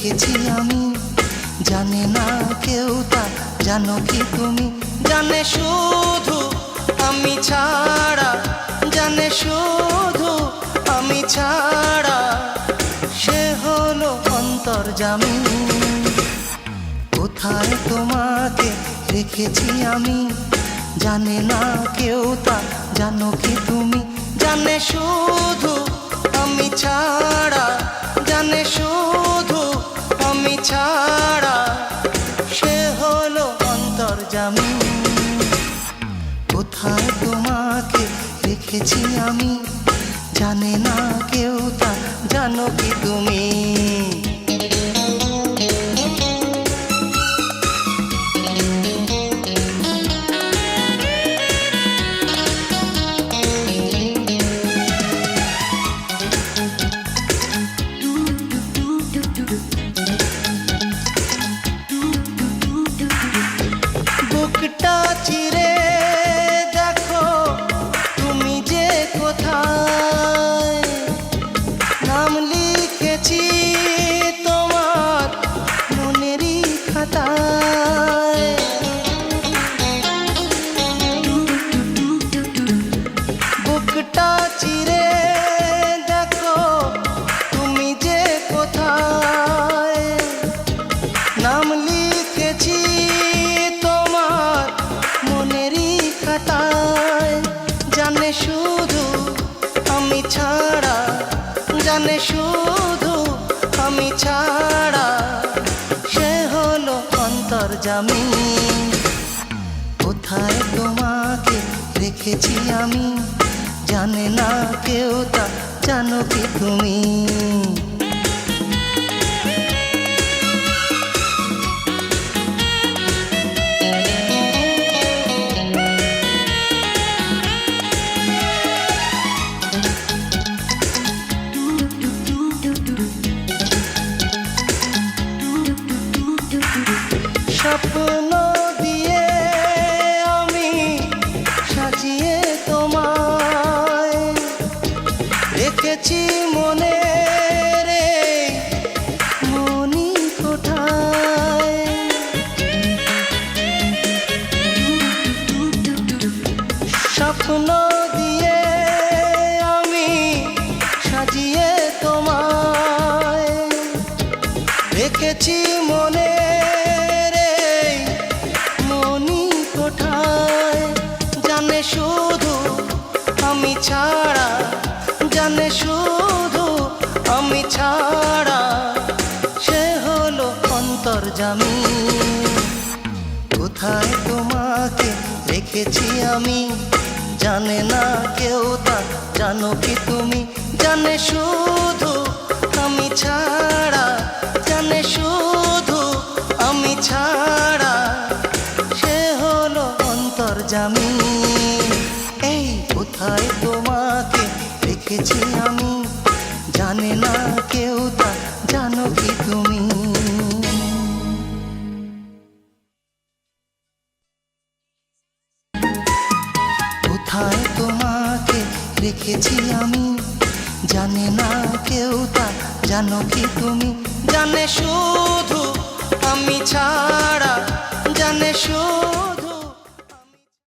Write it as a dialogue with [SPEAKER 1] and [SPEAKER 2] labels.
[SPEAKER 1] রেখেছি আমি, জানে না কেউ তা, জানো কি তুমি? জানে শুধু আমি ছাড়া, জানে শুধু আমি ছাড়া, সে হলো অন্তর্যামী। কোথায় তোমাকে রেখেছি আমি, জানে না কেউ তা, জানো কি তুমি? জানে শুধু আমি ছাড়া, জানে শুধু আমি ছাড়া, সে হলো অন্তর্যামী। কোথায় তোমাকে রেখেছি আমি, জানে না কেউ তা, জানো কি তুমি? বুকটা চিরে দেখো তুমি যে কোথায়, নাম লিখেছি তোমার মনেরই খাতায়। বুকটা চিরে দেখো তুমি যে কোথায়, নাম লিখেছি তোমার মনেরই খাতায়। জানে শুধু আমি ছাড়া, জানে শুধু আমি ছাড়া, সে হলো অন্তর্যামী। কোথায় তোমাকে রেখেছি আমি, জানে না কেউ তা, জানো কি তুমি? স্বপ্ন দিয়ে আমি সাজিয়ে তোমায় রেখেছি মনে রে মনি কোঠায়। স্বপ্ন দিয়ে আমি সাজিয়ে তোমায় রেখেছি মনে কোঠায়। জানে শুধু আমি ছাড়া, জানে শুধু আমি ছাড়া, সে হলো অন্তর্যামী। কোথায় তোমাকে রেখেছি আমি, জানে না কেউ তা, জানো কি তুমি? জানে শুধু আমি ছাড়া, জানে শুধু আমি ছাড়া, সে হলো অন্তর্যামী। এই কোথায় তোমাকে রেখেছি আমি, জানে না কেউ তা, জানো কি তুমি? কোথায় তোমাকে রেখেছি আমি, জানে না কেউ তা, জানো কি তুমি? জানে শুধু আমি ছাড়া,